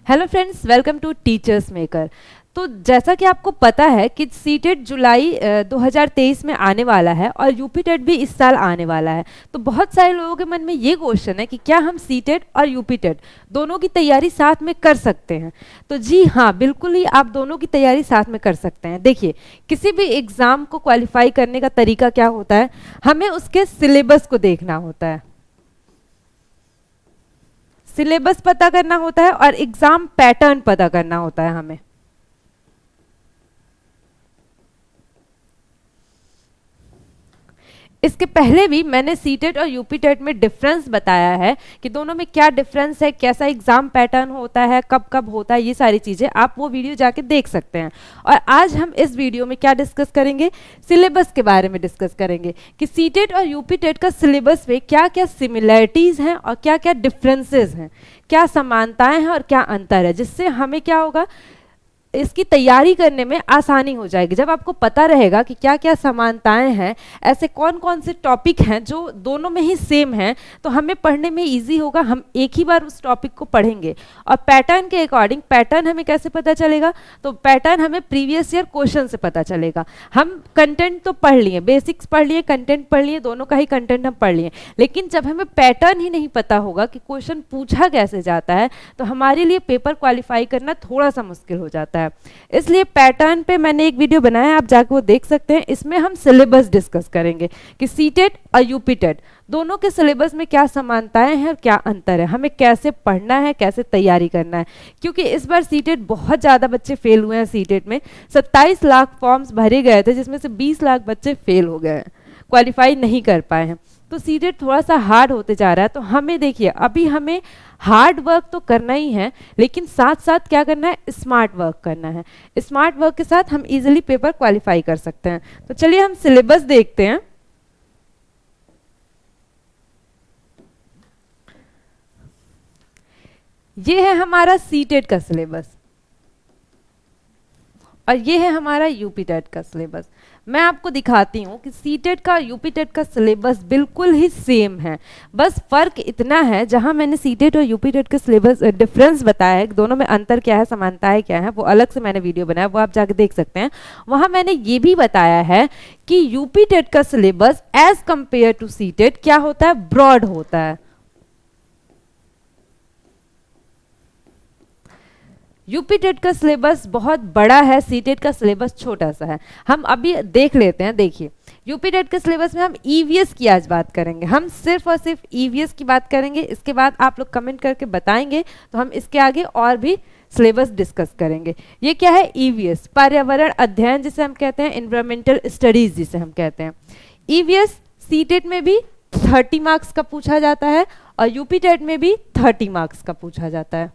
Hello friends, welcome to teachers maker. तो जैसा कि आपको पता है कि सीटेट जुलाई 2023 में आने वाला है और यूपीटेट भी इस साल आने वाला है। तो बहुत सारे लोगों के मन में ये क्वेश्चन है कि क्या हम सीटेट और यूपीटेट दोनों की तैयारी साथ में कर सकते हैं। तो जी हाँ, बिल्कुल ही आप दोनों की तैयारी साथ में कर सकते हैं। देखिए, किसी भी एग्ज़ाम को क्वालिफाई करने का तरीका क्या होता है, हमें उसके सिलेबस को देखना होता है, सिलेबस पता करना होता है और एग्जाम पैटर्न पता करना होता है हमें। इसके पहले भी मैंने सीटेट और यूपीटेट में डिफरेंस बताया है कि दोनों में क्या डिफरेंस है, कैसा एग्जाम पैटर्न होता है, कब कब होता है, ये सारी चीज़ें आप वो वीडियो जाके देख सकते हैं। और आज हम इस वीडियो में क्या डिस्कस करेंगे, सिलेबस के बारे में डिस्कस करेंगे कि सीटेट और यूपीटेट का सिलेबस में क्या क्या सिमिलैरिटीज़ हैं और क्या क्या डिफरेंसेस हैं, क्या समानताएं हैं और क्या अंतर है, जिससे हमें क्या होगा, इसकी तैयारी करने में आसानी हो जाएगी। जब आपको पता रहेगा कि क्या क्या समानताएं हैं, ऐसे कौन कौन से टॉपिक हैं जो दोनों में ही सेम हैं, तो हमें पढ़ने में इजी होगा। हम एक ही बार उस टॉपिक को पढ़ेंगे। और पैटर्न के अकॉर्डिंग, पैटर्न हमें कैसे पता चलेगा, तो पैटर्न हमें प्रीवियस ईयर क्वेश्चन से पता चलेगा। हम कंटेंट तो पढ़ लिए, बेसिक्स पढ़ लिए, कंटेंट पढ़ लिए, दोनों का ही कंटेंट हम पढ़ लिए, लेकिन जब हमें पैटर्न ही नहीं पता होगा कि क्वेश्चन पूछा कैसे जाता है, तो हमारे लिए पेपर क्वालिफाई करना थोड़ा सा मुश्किल हो जाता है। इसलिए पैटर्न पे मैंने एक वीडियो बनाया है, आप जाके वो देख सकते हैं। इसमें हम सिलेबस डिस्कस करेंगे कि सीटेट और यूपीटेट दोनों के सिलेबस में क्या समानताएं हैं और क्या अंतर है, हमें कैसे पढ़ना है, कैसे तैयारी करना है। क्योंकि इस बार सीटेट बहुत ज़्यादा बच्चे फेल हुए हैं। सीटेट में 27 लाख फॉर्म्स भरे गए थे, जिसमें से 20 लाख बच्चे फेल हो गए हैं, क्वालिफाई नहीं कर पाए हैं। तो सीटेट थोड़ा सा हार्ड होते जा रहा है। तो हमें देखिए, अभी हमें हार्ड वर्क तो करना ही है, लेकिन साथ साथ क्या करना है, स्मार्ट वर्क करना है। स्मार्ट वर्क के साथ हम इजीली पेपर क्वालिफाई कर सकते हैं। तो चलिए हम सिलेबस देखते हैं। ये है हमारा सीटेट का सिलेबस और ये है हमारा यूपीटेट का सिलेबस। मैं आपको दिखाती हूँ कि सीटेट का यूपीटेट का सिलेबस बिल्कुल ही सेम है। बस फर्क इतना है, जहाँ मैंने सीटेट और यूपीटेट के सिलेबस डिफरेंस बताया है, दोनों में अंतर क्या है, समानताएं क्या है, वो अलग से मैंने वीडियो बनाया, वो आप जाके देख सकते हैं। वहाँ मैंने ये भी बताया है कि यूपीटेट का syllabus as compare to CTET क्या होता है, ब्रॉड होता है। यूपीटेट का सिलेबस बहुत बड़ा है, सीटेट का सिलेबस छोटा सा है। हम अभी देख लेते हैं। देखिए, यूपीटेट के सिलेबस में हम ईवीएस की आज बात करेंगे, हम सिर्फ और सिर्फ ईवीएस की बात करेंगे। इसके बाद आप लोग कमेंट करके बताएंगे तो हम इसके आगे और भी सिलेबस डिस्कस करेंगे। ये क्या है, ईवीएस, पर्यावरण अध्ययन जिसे हम कहते हैं, एनवायरमेंटल स्टडीज जिसे हम कहते हैं। ईवीएस सीटेट में भी 30 मार्क्स का पूछा जाता है और यूपीटेट में भी 30 मार्क्स का पूछा जाता है।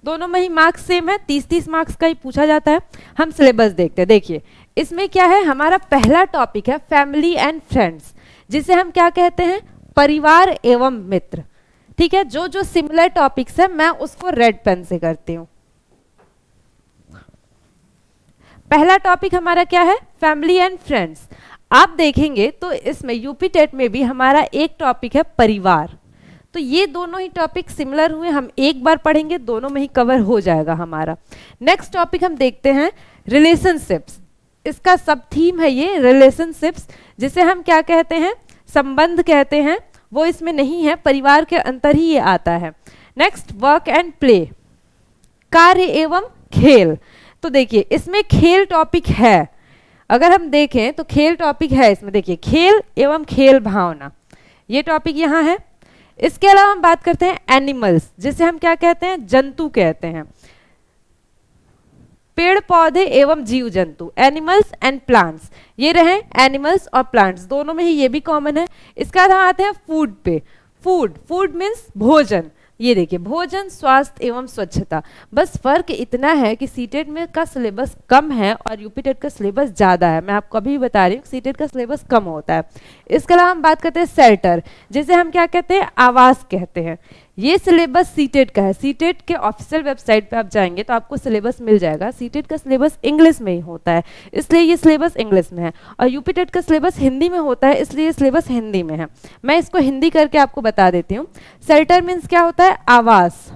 दोनों में ही मार्क्स सेम है, 30-30 मार्क्स का ही पूछा जाता है। हम सिलेबस देखते हैं। देखिए, इसमें क्या है, हमारा पहला टॉपिक है फैमिली एंड फ्रेंड्स, जिसे हम क्या कहते हैं, परिवार एवं मित्र। ठीक है, जो जो सिमिलर टॉपिक्स है मैं उसको रेड पेन से करती हूँ। पहला टॉपिक हमारा क्या है, फैमिली एंड फ्रेंड्स। आप देखेंगे तो इसमें यूपीटेट में भी हमारा एक टॉपिक है परिवार। तो ये दोनों ही टॉपिक सिमिलर हुए, हम एक बार पढ़ेंगे, दोनों में ही कवर हो जाएगा हमारा। नेक्स्ट टॉपिक हम देखते हैं रिलेशनशिप्स। इसका सब थीम है ये रिलेशनशिप्स, जिसे हम क्या कहते हैं, संबंध कहते हैं। वो इसमें नहीं है, परिवार के अंतर ही ये आता है। नेक्स्ट वर्क एंड प्ले, कार्य एवं खेल। तो देखिए, इसमें खेल टॉपिक है। अगर हम देखें तो खेल टॉपिक है इसमें। देखिए, खेल एवं खेल भावना, ये टॉपिक यहाँ है। इसके अलावा हम बात करते हैं एनिमल्स, जिसे हम क्या कहते हैं, जंतु कहते हैं। पेड़ पौधे एवं जीव जंतु, एनिमल्स एंड प्लांट्स। ये रहे एनिमल्स और प्लांट्स, दोनों में ही ये भी कॉमन है। इसके बाद हम आते हैं फूड पे। फूड मीन्स भोजन। ये देखिए, भोजन, स्वास्थ्य एवं स्वच्छता। बस फर्क इतना है कि सीटेट में का सिलेबस कम है और यूपीटेट का सिलेबस ज़्यादा है। मैं आपको अभी बता रही हूँ, सीटेट का सिलेबस कम होता है। इसके अलावा हम बात करते हैं शेल्टर, जिसे हम क्या कहते हैं, आवास कहते हैं। ये सिलेबस सीटेट का है। सीटेट के ऑफिशियल वेबसाइट पे आप जाएंगे तो आपको सिलेबस मिल जाएगा। सीटेट का सिलेबस इंग्लिश में ही होता है, इसलिए ये सिलेबस इंग्लिश में है, और यूपीटेट का सिलेबस हिंदी में होता है, इसलिए ये सिलेबस हिंदी में है। मैं इसको हिंदी करके आपको बता देती हूँ। शेल्टर मीन्स क्या होता है? आवास।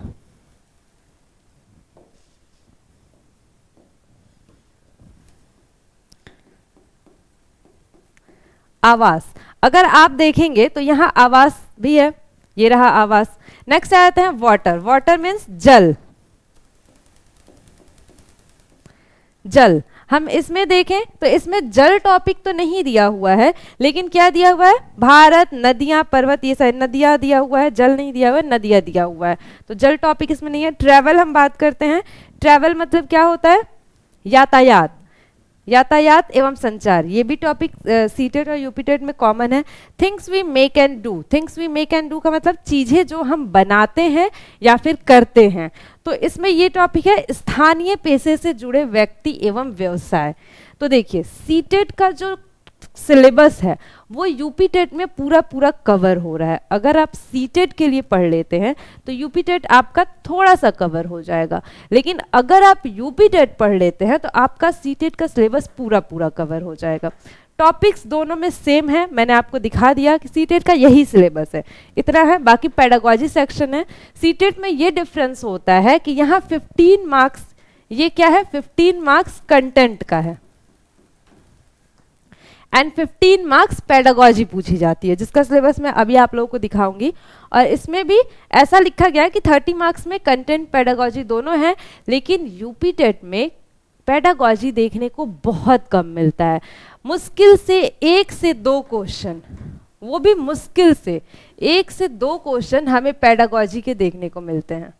आवास, अगर आप देखेंगे तो यहाँ आवास भी है, ये रहा आवास। नेक्स्ट आते हैं वाटर। वाटर मीन्स जल। जल, हम इसमें देखें तो इसमें जल टॉपिक तो नहीं दिया हुआ है, लेकिन क्या दिया हुआ है? भारत, नदियां, पर्वत, ये सारी नदियां दिया हुआ है, जल नहीं दिया हुआ है, नदियां दिया हुआ है, तो जल टॉपिक इसमें नहीं है। ट्रैवल हम बात करते हैं। ट्रैवल मतलब क्या होता है? यातायात। यातायात एवं संचार, ये भी टॉपिक सीटेट और यूपीटेट में कॉमन है। Things we make and do. Things we make and do का मतलब चीजें जो हम बनाते हैं या फिर करते हैं, तो इसमें ये टॉपिक है स्थानीय पेशे से जुड़े व्यक्ति एवं व्यवसाय। तो देखिए सीटेट का जो सिलेबस है वो यूपीटेट में पूरा पूरा कवर हो रहा है। अगर आप सीटेट के लिए पढ़ लेते हैं तो यूपीटेट आपका थोड़ा सा कवर हो जाएगा, लेकिन अगर आप यूपीटेट पढ़ लेते हैं तो आपका सीटेट का सिलेबस पूरा पूरा कवर हो जाएगा। टॉपिक्स दोनों में सेम है, मैंने आपको दिखा दिया कि सीटेट का यही सिलेबस है, इतना है। बाकी पेडागोजी सेक्शन है। सीटेट में ये डिफरेंस होता है कि यहाँ 15 मार्क्स, ये क्या है? 15 मार्क्स कंटेंट का है एंड 15 मार्क्स पेडागोजी पूछी जाती है, जिसका सिलेबस मैं अभी आप लोगों को दिखाऊंगी। और इसमें भी ऐसा लिखा गया है कि 30 मार्क्स में कंटेंट पेडागोजी दोनों है, लेकिन यूपीटेट में पेडागोजी देखने को बहुत कम मिलता है। मुश्किल से 1 से 2 क्वेश्चन, वो भी मुश्किल से 1 से 2 क्वेश्चन हमें पेडागोजी के देखने को मिलते हैं,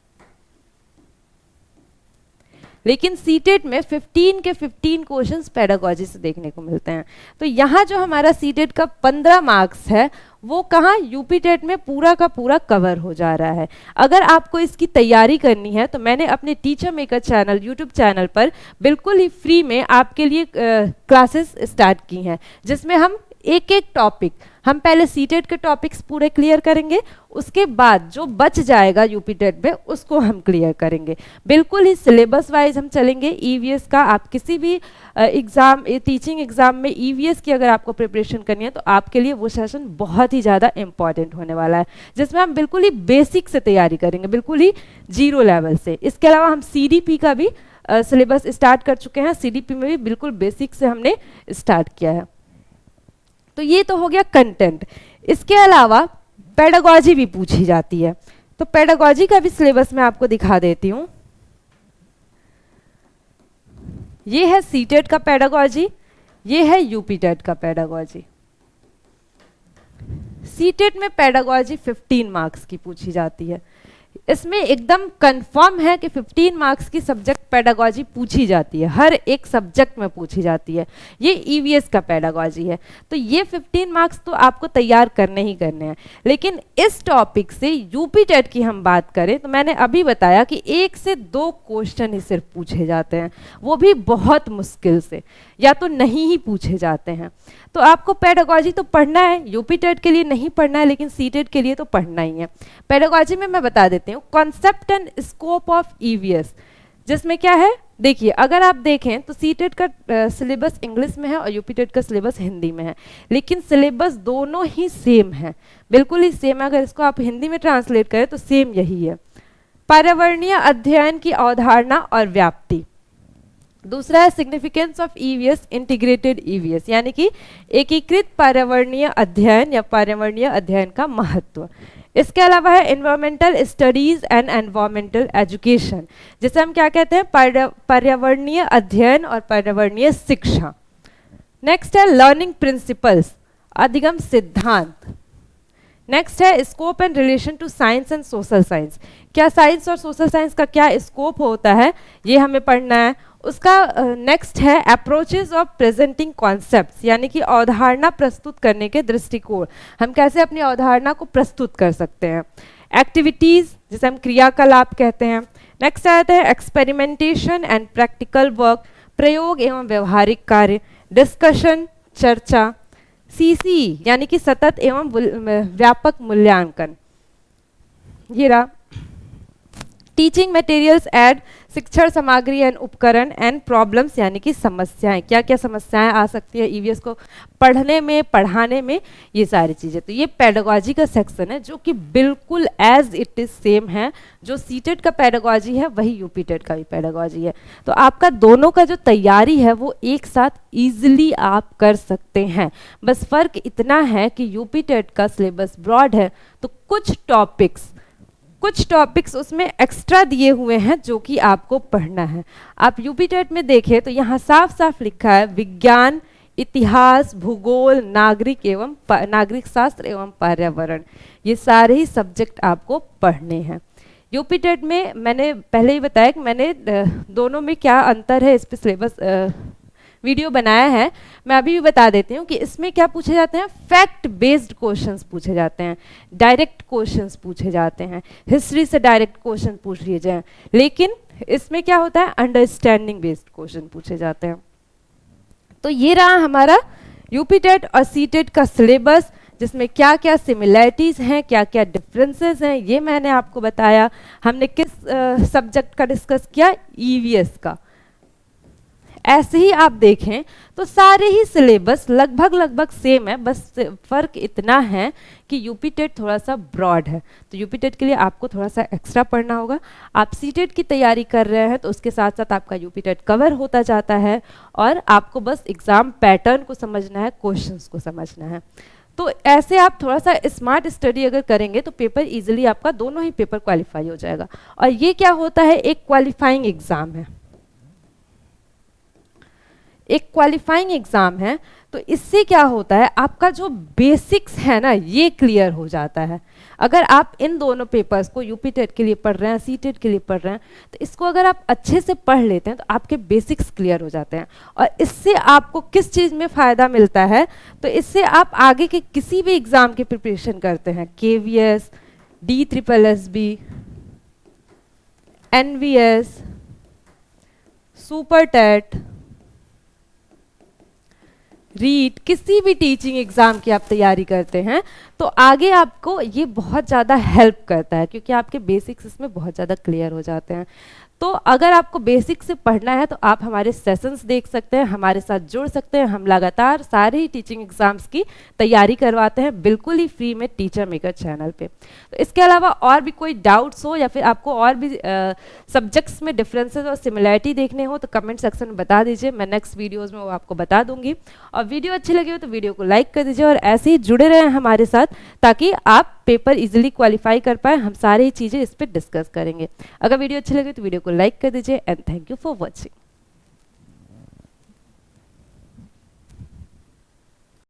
लेकिन सीटेट में 15 के 15 क्वेश्चंस पेडागोजी से देखने को मिलते हैं। तो यहाँ जो हमारा सीटेट का 15 मार्क्स है वो कहाँ? यूपीटेट में पूरा का पूरा कवर हो जा रहा है। अगर आपको इसकी तैयारी करनी है तो मैंने अपने teacher maker channel, YouTube channel पर बिल्कुल ही फ्री में आपके लिए क्लासेस स्टार्ट की हैं, जिसमें हम एक एक टॉपिक, हम पहले सीटेट के टॉपिक्स पूरे क्लियर करेंगे, उसके बाद जो बच जाएगा यूपीटेट में उसको हम क्लियर करेंगे। बिल्कुल ही सिलेबस वाइज हम चलेंगे। ईवीएस का आप किसी भी एग्जाम, टीचिंग एग्जाम में ईवीएस की अगर आपको प्रिपरेशन करनी है तो आपके लिए वो सेशन बहुत ही ज़्यादा इंपॉर्टेंट होने वाला है, जिसमें हम बिल्कुल ही बेसिक से तैयारी करेंगे, बिल्कुल ही जीरो लेवल से। इसके अलावा हम सीडीपी का भी सिलेबस स्टार्ट कर चुके हैं। सीडीपी में भी बिल्कुल बेसिक से हमने स्टार्ट किया है। तो ये तो हो गया कंटेंट। इसके अलावा पेडागोजी भी पूछी जाती है, तो पेडागोजी का भी सिलेबस मैं आपको दिखा देती हूँ। ये है सीटेट का पेडागोजी, ये है यूपीटेट का पेडागोजी। सीटेट में पेडागोजी 15 मार्क्स की पूछी जाती है। इसमें एकदम कंफर्म है कि 15 मार्क्स की सब्जेक्ट पेडागोजी पूछी जाती है, हर एक सब्जेक्ट में पूछी जाती है। ये ईवीएस का पेडागोजी है, तो ये 15 मार्क्स तो आपको तैयार करने ही करने हैं। लेकिन इस टॉपिक से यूपीटेट की हम बात करें तो मैंने अभी बताया कि 1 से 2 क्वेश्चन ही सिर्फ पूछे जाते हैं, वो भी बहुत मुश्किल से, या तो नहीं ही पूछे जाते हैं। तो आपको पेडागोजी तो पढ़ना है, यूपीटेट के लिए नहीं पढ़ना है, लेकिन सीटेट के लिए तो पढ़ना ही है। पेडागोजी में मैं बता देती हूँ concept and scope of EVS, जिसमें क्या है? देखिए, अगर आप देखें तो सीटेट का सिलेबस इंग्लिश में है और यूपीटेट का सिलेबस हिंदी में है, लेकिन सिलेबस दोनों ही सेम है, बिल्कुल ही सेम है। अगर इसको आप हिंदी में ट्रांसलेट करें तो सेम यही है। पर्यावरणीय अध्ययन की अवधारणा और व्याप्ति। दूसरा है significance of EVS, integrated EVS, यानी कि एकीकृत पर्यावरणीय अध्ययन या पर्यावरणीय अध्ययन का महत्व। इसके अलावा है environmental studies and environmental education, जिसे हम क्या कहते हैं? पर्यावरणीय अध्ययन और पर्यावरणीय शिक्षा। नेक्स्ट है लर्निंग प्रिंसिपल्स, अधिगम सिद्धांत। नेक्स्ट है scope and relation to science and social science, क्या साइंस और सोशल साइंस का क्या स्कोप होता है ये हमें पढ़ना है। उसका नेक्स्ट है अप्रोचेस ऑफ प्रेजेंटिंग कॉन्सेप्ट्स, यानी कि अवधारणा प्रस्तुत करने के दृष्टिकोण, हम कैसे अपनी अवधारणा को प्रस्तुत कर सकते हैं। एक्टिविटीज, जिसे हम क्रियाकलाप कहते हैं। नेक्स्ट आता है एक्सपेरिमेंटेशन एंड प्रैक्टिकल वर्क, प्रयोग एवं व्यवहारिक कार्य। डिस्कशन, चर्चा। सीसी यानी कि सतत एवं व्यापक मूल्यांकन, ये रहा टीचिंग मटेरियल्स एड शिक्षण सामग्री एंड उपकरण एंड प्रॉब्लम्स, यानी कि समस्याएं, क्या क्या समस्याएं आ सकती है ईवीएस को पढ़ने में, पढ़ाने में, ये सारी चीज़ें। तो ये पेडागोजी का सेक्शन है जो कि बिल्कुल एज इट इज सेम है। जो सीटेट का पेडागोजी है वही यूपीटेट का भी पेडागोजी है। तो आपका दोनों का जो तैयारी है वो एक साथ ईजिली आप कर सकते हैं। बस फर्क इतना है कि यूपीटेट का सिलेबस ब्रॉड है, तो कुछ टॉपिक्स उसमें एक्स्ट्रा दिए हुए हैं जो कि आपको पढ़ना है। आप यूपीटेट में देखें तो यहाँ साफ साफ लिखा है विज्ञान, इतिहास, भूगोल, नागरिक शास्त्र एवं पर्यावरण, ये सारे ही सब्जेक्ट आपको पढ़ने हैं। यूपीटेट में मैंने पहले ही बताया कि मैंने दोनों में क्या अंतर है इस पे सिलेबस वीडियो बनाया है। मैं अभी भी बता देती हूँ कि इसमें क्या पूछे जाते हैं, फैक्ट बेस्ड क्वेश्चंस पूछे जाते हैं, डायरेक्ट क्वेश्चंस पूछे जाते हैं, हिस्ट्री से डायरेक्ट क्वेश्चन पूछ लिए जाए। लेकिन इसमें क्या होता है, अंडरस्टैंडिंग बेस्ड क्वेश्चन पूछे जाते हैं। तो ये रहा हमारा यूपीटेट और सीटेट का सिलेबस, जिसमें क्या क्या सिमिलैरिटीज़ हैं, क्या क्या डिफरेंसेस हैं, ये मैंने आपको बताया। हमने किस सब्जेक्ट का डिस्कस किया, ईवीएस का। ऐसे ही आप देखें तो सारे ही सिलेबस लगभग सेम है, बस फर्क इतना है कि यूपीटेट थोड़ा सा ब्रॉड है। तो यूपीटेट के लिए आपको थोड़ा सा एक्स्ट्रा पढ़ना होगा। आप सीटेट की तैयारी कर रहे हैं तो उसके साथ साथ आपका यूपीटेट कवर होता जाता है, और आपको बस एग्जाम पैटर्न को समझना है, क्वेश्चंस को समझना है। तो ऐसे आप थोड़ा सा स्मार्ट स्टडी अगर करेंगे तो पेपर इजीली आपका दोनों ही पेपर क्वालिफाई हो जाएगा। और ये क्या होता है, एक क्वालिफाइंग एग्जाम है, एक क्वालिफाइंग एग्जाम है। तो इससे क्या होता है, आपका जो बेसिक्स है ना ये क्लियर हो जाता है। अगर आप इन दोनों पेपर्स को यूपीटेट के लिए पढ़ रहे हैं, सीटेट के लिए पढ़ रहे हैं, तो इसको अगर आप अच्छे से पढ़ लेते हैं तो आपके बेसिक्स क्लियर हो जाते हैं। और इससे आपको किस चीज़ में फ़ायदा मिलता है, तो इससे आप आगे के किसी भी एग्ज़ाम की प्रिपरेशन करते हैं, KVS, DSSB, NVS, super TET, REET, किसी भी टीचिंग एग्जाम की आप तैयारी करते हैं तो आगे आपको ये बहुत ज़्यादा हेल्प करता है, क्योंकि आपके बेसिक्स इसमें बहुत ज़्यादा क्लियर हो जाते हैं। तो अगर आपको बेसिक से पढ़ना है तो आप हमारे सेशंस देख सकते हैं, हमारे साथ जुड़ सकते हैं। हम लगातार सारे ही टीचिंग एग्जाम्स की तैयारी करवाते हैं बिल्कुल ही फ्री में टीचर मेकर चैनल पे। तो इसके अलावा और भी कोई डाउट्स हो या फिर आपको और भी सब्जेक्ट्स में डिफरेंसेस और सिमिलैरिटी देखने हो तो कमेंट सेक्शन में बता दीजिए, मैं नेक्स्ट वीडियोज़ में वो आपको बता दूंगी। और वीडियो अच्छी लगी हो तो वीडियो को लाइक कर दीजिए और ऐसे ही जुड़े रहें हमारे साथ ताकि आप पेपर इजीली क्वालिफाई कर पाए। हम सारी चीज़ें इस पर डिस्कस करेंगे। अगर वीडियो अच्छी लगे तो वीडियो को लाइक कर दीजिए and thank you for watching.